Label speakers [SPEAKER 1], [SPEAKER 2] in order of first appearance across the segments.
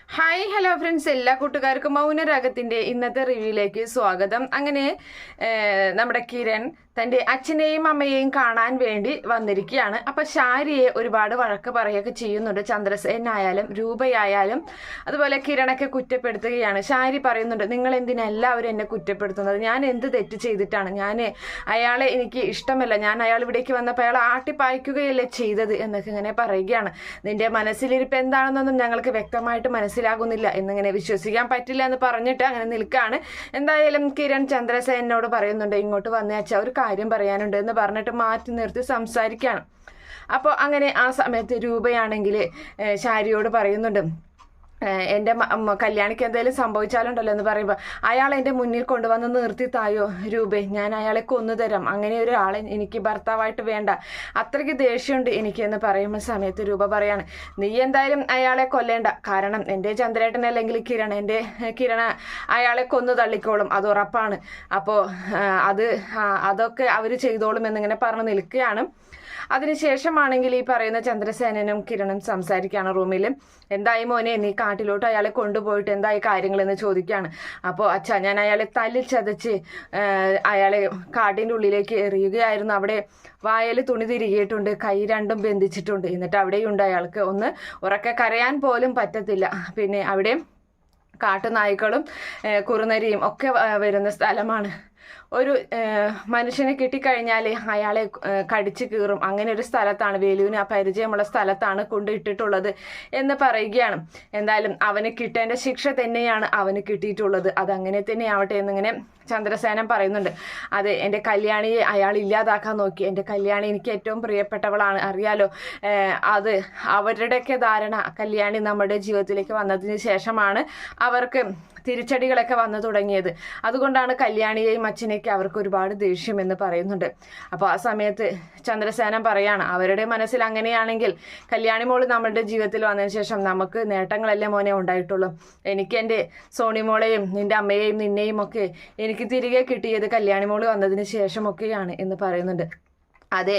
[SPEAKER 1] Hi hello friends, എല്ലാ കൂട്ടുകാർക്കും മൗനരാഗത്തിന്റെ ഇന്നത്തെ റിവ്യൂയിലേക്ക് സ്വാഗതം. അങ്ങനെ നമ്മുടെ കിരൺ തന്റെ അച്ഛനെയും അമ്മയെയും കാണാൻ വേണ്ടി വന്നിരിക്കുകയാണ്. അപ്പൊ ശാരിയെ ഒരുപാട് വഴക്ക് പറയുകയൊക്കെ ചെയ്യുന്നുണ്ട്. ചന്ദ്രസേനായാലും രൂപയായാലും അതുപോലെ കിരണൊക്കെ കുറ്റപ്പെടുത്തുകയാണ്. ശാരി പറയുന്നുണ്ട്, നിങ്ങൾ എന്തിനാ എല്ലാവരും എന്നെ കുറ്റപ്പെടുത്തുന്നത്? ഞാൻ എന്ത് തെറ്റ് ചെയ്തിട്ടാണ്? അയാളെ എനിക്ക് ഇഷ്ടമല്ല, ഞാൻ അയാൾ ഇവിടേക്ക് വന്നപ്പോൾ അയാൾ ആട്ടിപ്പായിക്കുകയല്ലേ ചെയ്തത് എന്നൊക്കെ ഇങ്ങനെ പറയുകയാണ്. നിന്റെ മനസ്സിലിരിപ്പ് എന്താണെന്നൊന്നും ഞങ്ങൾക്ക് വ്യക്തമായിട്ട് മനസ്സിലാകുന്നില്ല, എന്നിങ്ങനെ വിശ്വസിക്കാൻ പറ്റില്ല എന്ന് പറഞ്ഞിട്ട് അങ്ങനെ നിൽക്കുകയാണ്. എന്തായാലും കിരൺ ചന്ദ്രസേനോട് പറയുന്നുണ്ട്, ഇങ്ങോട്ട് വന്നേ അച്ഛാ, ഒരു കാര്യം പറയാനുണ്ട് എന്ന് പറഞ്ഞിട്ട് മാറ്റി നിർത്തി സംസാരിക്കുകയാണ്. അപ്പോൾ അങ്ങനെ ആ സമയത്ത് രൂപയാണെങ്കിൽ ശാരിയോട് പറയുന്നുണ്ട്, എൻ്റെ കല്യാണിക്ക് എന്തെങ്കിലും സംഭവിച്ചാലുണ്ടല്ലോ എന്ന് പറയുമ്പോൾ അയാൾ എൻ്റെ മുന്നിൽ കൊണ്ടുവന്ന് നിർത്തി തായോ രൂപേ, ഞാൻ അയാളെ കൊന്നുതരാം, അങ്ങനെ ഒരാളെ എനിക്ക് ഭർത്താവായിട്ട് വേണ്ട, അത്രയ്ക്ക് ദേഷ്യമുണ്ട് എനിക്ക് എന്ന് പറയുന്ന സമയത്ത് രൂപ പറയാണ്, നീ എന്തായാലും അയാളെ കൊല്ലേണ്ട, കാരണം എൻ്റെ ചന്ദ്രേട്ടൻ അല്ലെങ്കിൽ കിരണ അയാളെ കൊന്നു തള്ളിക്കോളും, അത് ഉറപ്പാണ്. അപ്പോൾ അതൊക്കെ അവർ ചെയ്തോളും എന്നിങ്ങനെ പറഞ്ഞു നിൽക്കുകയാണ്. അതിനുശേഷമാണെങ്കിൽ ഈ പറയുന്ന ചന്ദ്രസേനനും കിരണും സംസാരിക്കുകയാണ് റൂമിൽ. എന്തായി മോനെ, നീ കാട്ടിലോട്ട് അയാളെ കൊണ്ടുപോയിട്ട് എന്തായി കാര്യങ്ങളെന്ന് ചോദിക്കുകയാണ്. അപ്പോൾ അച്ഛാ, ഞാൻ അയാളെ തല്ലിൽ ചതച്ച് അയാളെ കാട്ടിൻ്റെ ഉള്ളിലേക്ക് എറിയുകയായിരുന്നു. അവിടെ വായൽ തുണി തിരികിയിട്ടുണ്ട്, കൈ രണ്ടും ബന്ധിച്ചിട്ടുണ്ട്. എന്നിട്ട് അവിടെയുണ്ട് അയാൾക്ക് ഒന്ന് ഉറക്കെ കരയാൻ പോലും പറ്റത്തില്ല. പിന്നെ അവിടെ കാട്ടുനായ്ക്കളും കുറുനരിയും ഒക്കെ വരുന്ന സ്ഥലമാണ്. ഒരു മനുഷ്യനെ കിട്ടിക്കഴിഞ്ഞാൽ അയാളെ കടിച്ചു കീറും, അങ്ങനെ ഒരു സ്ഥലത്താണ്, വേലുവിന് ആ പരിചയമുള്ള സ്ഥലത്താണ് കൊണ്ടിട്ടിട്ടുള്ളത് എന്ന് പറയുകയാണ്. എന്തായാലും അവന് കിട്ടേണ്ട ശിക്ഷ തന്നെയാണ് അവന് കിട്ടിയിട്ടുള്ളത്, അതങ്ങനെ തന്നെ ആവട്ടെ എന്നിങ്ങനെ ചന്ദ്രസേനൻ പറയുന്നുണ്ട്. അതെ, എൻ്റെ കല്യാണിയെ അയാൾ ഇല്ലാതാക്കാൻ നോക്കി, എൻ്റെ കല്യാണി എനിക്ക് ഏറ്റവും പ്രിയപ്പെട്ടവളാണ്, അറിയാലോ. അത് അവരുടെയൊക്കെ ധാരണ, കല്യാണി നമ്മുടെ ജീവിതത്തിലേക്ക് വന്നതിന് ശേഷമാണ് അവർക്ക് തിരിച്ചടികളൊക്കെ വന്നു തുടങ്ങിയത്. അതുകൊണ്ടാണ് കല്യാണിയെയും അച്ഛനെയൊക്കെ അവർക്ക് ഒരുപാട് ദേഷ്യം എന്ന് പറയുന്നുണ്ട്. അപ്പോൾ ആ സമയത്ത് ചന്ദ്രസേനൻ പറയാണ്, അവരുടെ മനസ്സിൽ അങ്ങനെയാണെങ്കിൽ കല്യാണി മോള് നമ്മളുടെ ജീവിതത്തിൽ വന്നതിന് ശേഷം നമുക്ക് നേട്ടങ്ങളല്ലേ മോനെ ഉണ്ടായിട്ടുള്ളൂ. എനിക്ക് എൻ്റെ സോണിമോളെയും നിൻ്റെ അമ്മയെയും നിന്നെയും ഒക്കെ എനിക്ക് തിരികെ കിട്ടിയത് കല്യാണി മോള് വന്നതിന് ശേഷമൊക്കെയാണ് എന്ന് പറയുന്നുണ്ട്. അതെ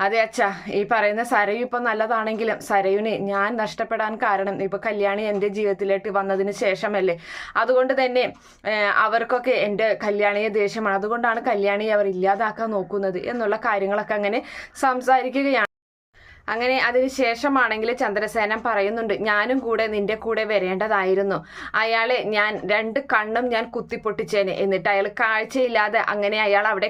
[SPEAKER 1] അതെ അച്ഛാ, ഈ പറയുന്ന സരയു ഇപ്പം നല്ലതാണെങ്കിലും സരയുവിന് ഞാൻ നഷ്ടപ്പെടാൻ കാരണം ഇപ്പൊ കല്യാണി എൻ്റെ ജീവിതത്തിലേക്ക് വന്നതിന് ശേഷമല്ലേ. അതുകൊണ്ട് തന്നെ അവർക്കൊക്കെ എൻ്റെ കല്യാണിയെ ദേഷ്യമാണ്, അതുകൊണ്ടാണ് കല്യാണിയെ അവർ ഇല്ലാതാക്കാൻ നോക്കുന്നത് എന്നുള്ള കാര്യങ്ങളൊക്കെ അങ്ങനെ സംസാരിക്കുകയാണ്. അങ്ങനെ അതിനുശേഷമാണെങ്കിൽ ചന്ദ്രസേനൻ പറയുന്നുണ്ട്, ഞാനും കൂടെ നിന്റെ കൂടെ വരേണ്ടതായിരുന്നു, അയാളെ ഞാൻ 2 കണ്ണും ഞാൻ കുത്തിപ്പൊട്ടിച്ചേനെ, എന്നിട്ട് അയാൾ കാഴ്ചയില്ലാതെ അങ്ങനെ അയാൾ അവിടെ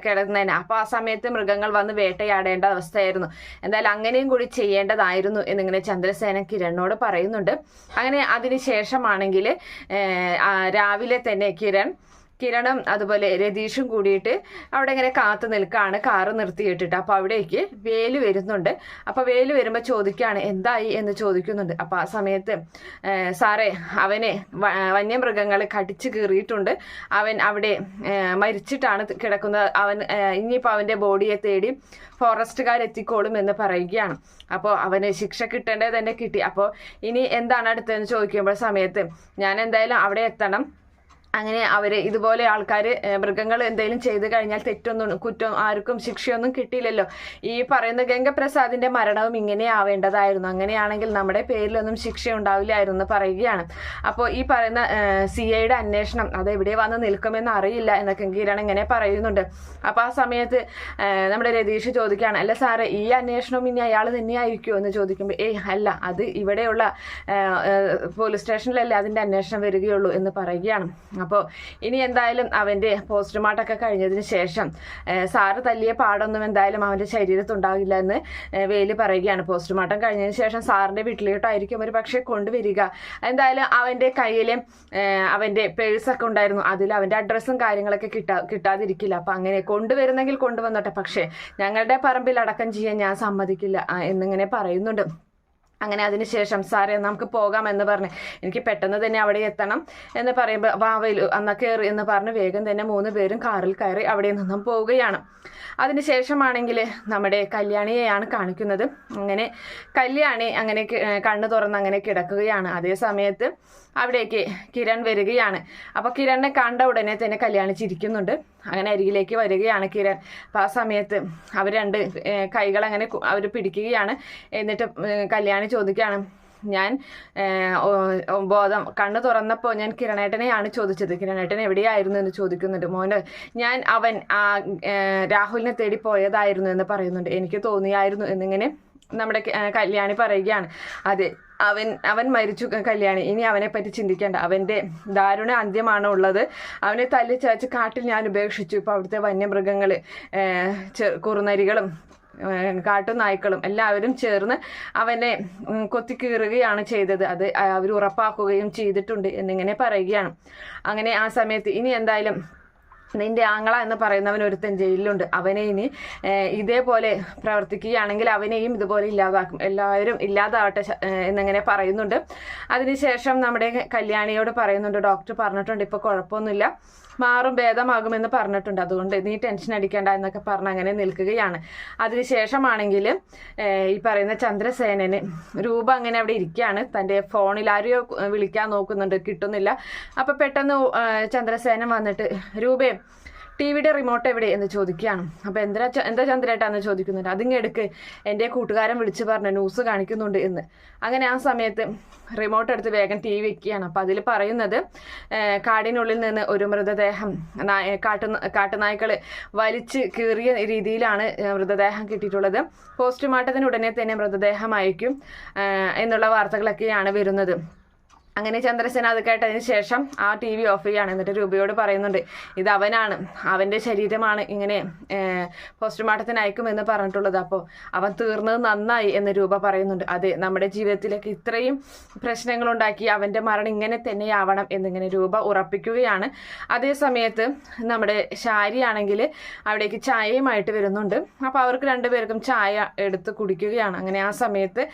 [SPEAKER 1] കിടന്നേനെ. അപ്പോൾ ആ സമയത്ത് മൃഗങ്ങൾ വന്ന് വേട്ടയാടേണ്ട അവസ്ഥയായിരുന്നു, എന്തായാലും അങ്ങനെയും കൂടി ചെയ്യേണ്ടതായിരുന്നു എന്നിങ്ങനെ ചന്ദ്രസേനൻ കിരണിനോട് പറയുന്നുണ്ട്. അങ്ങനെ അതിനുശേഷമാണെങ്കിൽ രാവിലെ തന്നെ കിരണും അതുപോലെ രതീഷും കൂടിയിട്ട് അവിടെ ഇങ്ങനെ കാത്തു നിൽക്കുകയാണ്, കാറ് നിർത്തിയിട്ടിട്ട്. അപ്പോൾ അവിടേക്ക് വേലു വരുന്നുണ്ട്. അപ്പോൾ വേലു വരുമ്പോൾ ചോദിക്കുകയാണ്, എന്തായി എന്ന് ചോദിക്കുന്നുണ്ട്. അപ്പോൾ ആ സമയത്ത് സാറേ, അവനെ വന്യമൃഗങ്ങൾ കടിച്ചു കീറിയിട്ടുണ്ട്, അവൻ അവിടെ മരിച്ചിട്ടാണ് കിടക്കുന്നത്, ഇനിയിപ്പോൾ അവൻ്റെ ബോഡിയെ തേടി ഫോറസ്റ്റുകാരെത്തിക്കോളും എന്ന് പറയുകയാണ്. അപ്പോൾ അവന് ശിക്ഷ കിട്ടേണ്ടത് തന്നെ കിട്ടി. അപ്പോൾ ഇനി എന്താണ് അടുത്തതെന്ന് ചോദിക്കുമ്പോൾ സമയത്ത് ഞാൻ എന്തായാലും അവിടെ എത്തണം, അങ്ങനെ അവര് ഇതുപോലെ ആൾക്കാർ മൃഗങ്ങൾ എന്തെങ്കിലും ചെയ്തു കഴിഞ്ഞാൽ കുറ്റം ആർക്കും ശിക്ഷയൊന്നും കിട്ടിയില്ലല്ലോ, ഈ പറയുന്ന ഗംഗപ്രസാദിന്റെ മരണവും ഇങ്ങനെ ആവേണ്ടതായിരുന്നു, അങ്ങനെയാണെങ്കിൽ നമ്മുടെ പേരിലൊന്നും ശിക്ഷ ഉണ്ടാവില്ലായിരുന്നു എന്ന് പറയുകയാണ്. അപ്പോൾ ഈ പറയുന്ന CIയുടെ അന്വേഷണം അതെവിടെ വന്ന് നിൽക്കുമെന്ന് അറിയില്ല എന്നൊക്കെ കിരൺ ഇങ്ങനെ പറയുന്നുണ്ട്. അപ്പോൾ ആ സമയത്ത് നമ്മുടെ രതീഷ് ചോദിക്കുകയാണ്, അല്ല സാറേ, ഈ അന്വേഷണം ഇനി അയാൾ തന്നെയായിരിക്കുമോ എന്ന് ചോദിക്കുമ്പോൾ അല്ല, അത് ഇവിടെയുള്ള പോലീസ് സ്റ്റേഷനിലല്ലേ അതിൻ്റെ അന്വേഷണം വരികയുള്ളൂ എന്ന് പറയുകയാണ്. അപ്പോൾ ഇനി എന്തായാലും അവൻ്റെ പോസ്റ്റ്മോർട്ടമൊക്കെ കഴിഞ്ഞതിന് ശേഷം സാറ് തല്ലിയ പാടൊന്നും എന്തായാലും അവൻ്റെ ശരീരത്തുണ്ടാകില്ല എന്ന് വേലു പറയുകയാണ്. പോസ്റ്റ്മോർട്ടം കഴിഞ്ഞതിന് ശേഷം സാറിൻ്റെ വീട്ടിലോട്ടായിരിക്കും ഒരു പക്ഷേ കൊണ്ടുവരിക. എന്തായാലും അവൻ്റെ കയ്യിൽ അവൻ്റെ പേഴ്സൊക്കെ ഉണ്ടായിരുന്നു, അതിൽ അവൻ്റെ അഡ്രസ്സും കാര്യങ്ങളൊക്കെ കിട്ടാതിരിക്കില്ല. അപ്പം അങ്ങനെ കൊണ്ടുവരുന്നെങ്കിൽ കൊണ്ടുവന്നോട്ടെ, പക്ഷേ ഞങ്ങളുടെ പറമ്പിൽ അടക്കം ചെയ്യാൻ ഞാൻ സമ്മതിക്കില്ല എന്നിങ്ങനെ പറയുന്നുണ്ട്. അങ്ങനെ അതിനുശേഷം സാറേ നമുക്ക് പോകാമെന്ന് പറഞ്ഞ് എനിക്ക് പെട്ടെന്ന് തന്നെ അവിടെ എത്തണം എന്ന് പറയുമ്പോൾ വാവലു അന്ന കയറി എന്ന് പറഞ്ഞ് വേഗം തന്നെ 3 പേരും കാറിൽ കയറി അവിടെ നിന്നും പോവുകയാണ്. അതിനുശേഷമാണെങ്കിൽ നമ്മുടെ കല്യാണിയെയാണ് കാണിക്കുന്നത്. അങ്ങനെ കല്യാണി അങ്ങനെ കണ്ണു തുറന്ന് അങ്ങനെ കിടക്കുകയാണ്. അതേ സമയത്ത് അവിടേക്ക് കിരൺ വരികയാണ്. അപ്പോൾ കിരണിനെ കണ്ട ഉടനെ തന്നെ കല്യാണി ചിരിക്കുന്നുണ്ട്. അങ്ങനെ അരികിലേക്ക് വരികയാണ് കിരൺ. അപ്പോൾ ആ സമയത്ത് അവർ 2 കൈകൾ അങ്ങനെ അവർ പിടിക്കുകയാണ്. എന്നിട്ട് കല്യാണി ചോദിക്കുകയാണ്, ഞാൻ കണ്ണ് തുറന്നപ്പോൾ ഞാൻ കിരണേട്ടനെയാണ് ചോദിച്ചത്, കിരണേട്ടൻ എവിടെയായിരുന്നു എന്ന് ചോദിക്കുന്നുണ്ട്. മോന് അവൻ രാഹുലിനെ തേടി പോയതായിരുന്നു എന്ന് പറയുന്നുണ്ട്. എനിക്ക് തോന്നിയായിരുന്നു എന്നിങ്ങനെ നമ്മുടെ കല്യാണി പറയുകയാണ്. അതെ, അവൻ മരിച്ചു കല്യാണി, ഇനി അവനെ പറ്റി ചിന്തിക്കേണ്ട, അവൻ്റെ ദാരുണ അന്ത്യമാണ് ഉള്ളത്. അവനെ തല്ലി ചതച്ച് കാട്ടിൽ ഞാൻ ഉപേക്ഷിച്ചു. ഇപ്പോൾ അവിടുത്തെ വന്യമൃഗങ്ങൾ, കുറുനരികളും കാട്ടുനായ്ക്കളും എല്ലാവരും ചേർന്ന് അവനെ കൊത്തിക്കീറുകയാണ് ചെയ്തത്. അത് അവർ ഉറപ്പാക്കുകയും ചെയ്തിട്ടുണ്ട് എന്നിങ്ങനെ പറയുകയാണ്. അങ്ങനെ ആ സമയത്ത് ഇനി എന്തായാലും നിന്റെ ആങ്ങള എന്ന് പറയുന്നവൻ ഒരുത്തൻ ജയിലിലുണ്ട്, അവനെ ഇനി ഇതേപോലെ പ്രവർത്തിക്കുകയാണെങ്കിൽ അവനെയും ഇതുപോലെ ഇല്ലാതാക്കും, എല്ലാവരും ഇല്ലാതാവട്ടെ എന്നിങ്ങനെ പറയുന്നുണ്ട്. അതിനുശേഷം നമ്മുടെ കല്യാണിയോട് പറയുന്നുണ്ട്, ഡോക്ടർ പറഞ്ഞിട്ടുണ്ട് ഇപ്പോൾ കുഴപ്പമൊന്നുമില്ല, മാറും ഭേദമാകുമെന്ന് പറഞ്ഞിട്ടുണ്ട്, അതുകൊണ്ട് നീ ടെൻഷൻ അടിക്കേണ്ട എന്നൊക്കെ പറഞ്ഞ് അങ്ങനെ നിൽക്കുകയാണ്. അതിനുശേഷമാണെങ്കിൽ ഈ പറയുന്ന ചന്ദ്രസേനന് രൂപ അങ്ങനെ അവിടെ ഇരിക്കുകയാണ്. തൻ്റെ ഫോണിൽ ആരെയോ വിളിക്കാൻ നോക്കുന്നുണ്ട്, കിട്ടുന്നില്ല. അപ്പോൾ പെട്ടെന്ന് ചന്ദ്രസേനൻ വന്നിട്ട് രൂപേ ടിവിയുടെ റിമോട്ട് എവിടെ എന്ന് ചോദിക്കുകയാണ്. അപ്പോൾ എന്താ ചന്ദ്രേട്ടാന്ന് ചോദിക്കുന്നുണ്ട്. അതിങ്ങ് എടുക്ക്, എൻ്റെ കൂട്ടുകാരൻ വിളിച്ച് പറഞ്ഞു ന്യൂസ് കാണിക്കുന്നുണ്ട് എന്ന്. അങ്ങനെ ആ സമയത്ത് റിമോട്ട് എടുത്ത് വേഗം ടി വി വെക്കുകയാണ്. അപ്പോൾ അതിൽ പറയുന്നത് കാടിനുള്ളിൽ നിന്ന് ഒരു മൃതദേഹം കാട്ടുനായ്ക്കൾ വലിച്ച് കീറിയ രീതിയിലാണ് മൃതദേഹം കിട്ടിയിട്ടുള്ളത്. പോസ്റ്റ്മോർട്ടത്തിന് ഉടനെ തന്നെ മൃതദേഹം അയക്കും എന്നുള്ള വാർത്തകളൊക്കെയാണ് വരുന്നത്. അങ്ങനെ ചന്ദ്രസേന അത് കേട്ടതിന് ശേഷം ആ ടി വി ഓഫ് ചെയ്യാണ്. എന്നിട്ട് രൂപയോട് പറയുന്നുണ്ട്, ഇത് അവനാണ്, അവൻ്റെ ശരീരമാണ് ഇങ്ങനെ പോസ്റ്റ്മോർട്ടത്തിന് അയക്കുമെന്ന് പറഞ്ഞിട്ടുള്ളത്, അപ്പോൾ അവൻ തീർന്നത് നന്നായി എന്ന് രൂപ പറയുന്നുണ്ട്. അതെ, നമ്മുടെ ജീവിതത്തിലേക്ക് ഇത്രയും പ്രശ്നങ്ങളുണ്ടാക്കി അവൻ്റെ മരണം ഇങ്ങനെ തന്നെയാവണം എന്നിങ്ങനെ രൂപ ഉറപ്പിക്കുകയാണ്. അതേ സമയത്ത് നമ്മുടെ ശാരിയാണെങ്കിൽ അവിടേക്ക് ചായയുമായിട്ട് വരുന്നുണ്ട്. അപ്പോൾ അവർക്ക് രണ്ടുപേർക്കും ചായ എടുത്ത് കുടിക്കുകയാണ്. അങ്ങനെ ആ സമയത്ത്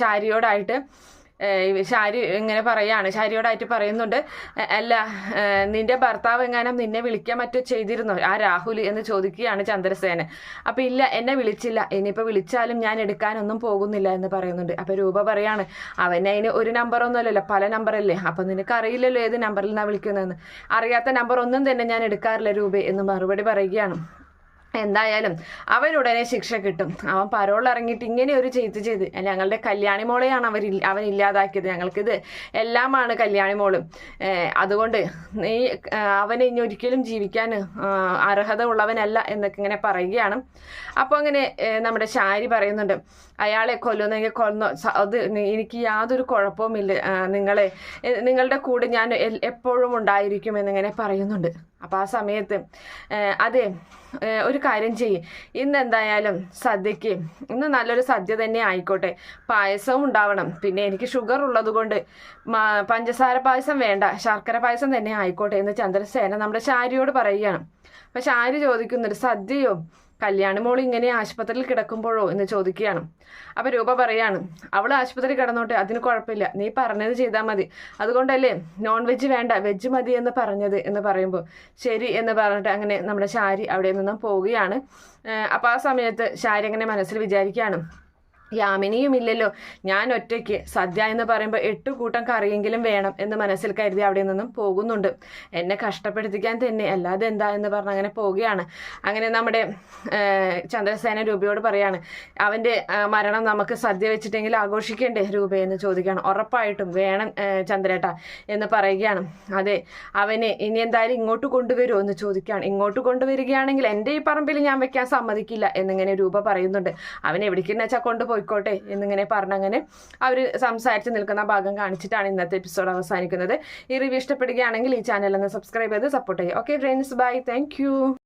[SPEAKER 1] ശാരിയോടായിട്ട് ശാരി ഇങ്ങനെ പറയാണ്, ശാരിയോടായിട്ട് പറയുന്നുണ്ട്, അല്ല നിന്റെ ഭർത്താവ് എങ്ങാനും നിന്നെ വിളിക്കാൻ മറ്റോ ചെയ്തിരുന്നോ ആ രാഹുൽ എന്ന് ചോദിക്കുകയാണ് ചന്ദ്രസേന. അപ്പം ഇല്ല, എന്നെ വിളിച്ചില്ല, ഇനിയിപ്പോൾ വിളിച്ചാലും ഞാൻ എടുക്കാനൊന്നും പോകുന്നില്ല എന്ന് പറയുന്നുണ്ട്. അപ്പോൾ രൂപ പറയാണ്, അവനെ അതിന് ഒരു നമ്പറൊന്നും അല്ലല്ലോ, പല നമ്പറല്ലേ, അപ്പം നിനക്ക് അറിയില്ലല്ലോ ഏത് നമ്പറിൽ നിന്നാണ് വിളിക്കുന്നതെന്ന്. അറിയാത്ത നമ്പർ ഒന്നും തന്നെ ഞാൻ എടുക്കാറില്ല രൂപ എന്ന് മറുപടി പറയുകയാണ്. എന്തായാലും അവനുടനെ ശിക്ഷ കിട്ടും. അവൻ പരോൾ ഇറങ്ങിയിട്ട് ഇങ്ങനെ ഒരു ചെയ്ത് ഞങ്ങളുടെ കല്യാണി മോളെയാണ് അവൻ ഇല്ലാതാക്കിയത്, ഞങ്ങൾക്കിത് എല്ലാമാണ് കല്യാണി മോളും, അതുകൊണ്ട് നീ അവനെ ഇനി ഒരിക്കലും ജീവിക്കാൻ അർഹത ഉള്ളവനല്ല എന്നൊക്കെ ഇങ്ങനെ പറയുകയാണ്. അപ്പോൾ അങ്ങനെ നമ്മുടെ ശാരി പറയുന്നുണ്ട്, അയാളെ കൊല്ലുന്നെങ്കിൽ കൊന്നോ, അത് എനിക്ക് യാതൊരു കുഴപ്പവുമില്ല, നിങ്ങളുടെ കൂടെ ഞാൻ എപ്പോഴും ഉണ്ടായിരിക്കും എന്നിങ്ങനെ പറയുന്നുണ്ട്. അപ്പോൾ ആ സമയത്ത് അതെ, ഒരു കാര്യം ചെയ്യും, ഇന്ന് എന്തായാലും സദ്യക്ക് ഇന്ന് നല്ലൊരു സദ്യ തന്നെ ആയിക്കോട്ടെ, പായസവും ഉണ്ടാവണം, പിന്നെ എനിക്ക് ഷുഗർ ഉള്ളത് കൊണ്ട് പഞ്ചസാര പായസം വേണ്ട, ശർക്കര പായസം തന്നെ ആയിക്കോട്ടെ എന്ന് ചന്ദ്രസേന നമ്മുടെ ശാരിയോട് പറയുകയാണ്. അപ്പം ശാരി ചോദിക്കുന്നുണ്ട്, സദ്യയോ, കല്യാണി മോൾ ഇങ്ങനെ ആശുപത്രിയിൽ കിടക്കുമ്പോഴോ എന്ന് ചോദിക്കുകയാണ്. അപ്പം രൂപ പറയാണ്, അവൾ ആശുപത്രി കിടന്നോട്ടെ, അതിന് കുഴപ്പമില്ല, നീ പറഞ്ഞത് ചെയ്താൽ മതി, അതുകൊണ്ടല്ലേ നോൺ വെജ് വേണ്ട വെജ് മതി എന്ന് പറഞ്ഞത് എന്ന് പറയുമ്പോൾ ശരി എന്ന് പറഞ്ഞിട്ട് അങ്ങനെ നമ്മുടെ ശാരി അവിടെ നിന്നും പോവുകയാണ്. അപ്പോൾ ആ സമയത്ത് ശാരി അങ്ങനെ മനസ്സിൽ വിചാരിക്കുകയാണ്, യാമിനിയും ഇല്ലല്ലോ, ഞാൻ ഒറ്റയ്ക്ക് സദ്യ എന്ന് പറയുമ്പോൾ 8 കൂട്ടം കറിയെങ്കിലും വേണം എന്ന് മനസ്സിൽ കരുതി അവിടെ നിന്നും പോകുന്നുണ്ട്. എന്നെ കഷ്ടപ്പെടുത്തിക്കാൻ തന്നെ, അല്ലാതെ എന്താ എന്ന് പറഞ്ഞ് അങ്ങനെ പോവുകയാണ്. അങ്ങനെ നമ്മുടെ ചന്ദ്രസേന രൂപയോട് പറയാണ്, അവൻ്റെ മരണം നമുക്ക് സദ്യ വെച്ചിട്ടെങ്കിൽ ആഘോഷിക്കേണ്ടേ രൂപയെന്ന് ചോദിക്കുകയാണ്. ഉറപ്പായിട്ടും വേണം ചന്ദ്രേട്ട എന്ന് പറയുകയാണ്. അതെ, അവനെ ഇനി എന്തായാലും ഇങ്ങോട്ട് കൊണ്ടുവരുമോ എന്ന് ചോദിക്കുകയാണ്. ഇങ്ങോട്ട് കൊണ്ടുവരികയാണെങ്കിൽ എൻ്റെ ഈ പറമ്പിൽ ഞാൻ വെക്കാൻ സമ്മതിക്കില്ല എന്നിങ്ങനെ രൂപ പറയുന്നുണ്ട്. അവൻ എവിടേക്കെന്ന് വെച്ചാൽ കൊണ്ടുപോയിക്കോട്ടെ എന്നിങ്ങനെ പറഞ്ഞങ്ങനെ അവർ സംസാരിച്ച് നിൽക്കുന്ന ഭാഗം കാണിച്ചിട്ടാണ് ഇന്നത്തെ എപ്പിസോഡ് അവസാനിക്കുന്നത്. ഈ റിവ്യൂ ഇഷ്ടപ്പെടുകയാണെങ്കിൽ ഈ ചാനൽ ഒന്ന് സബ്സ്ക്രൈബ് ചെയ്ത് സപ്പോർട്ട് ചെയ്യുക. Okay friends, bye, thank U.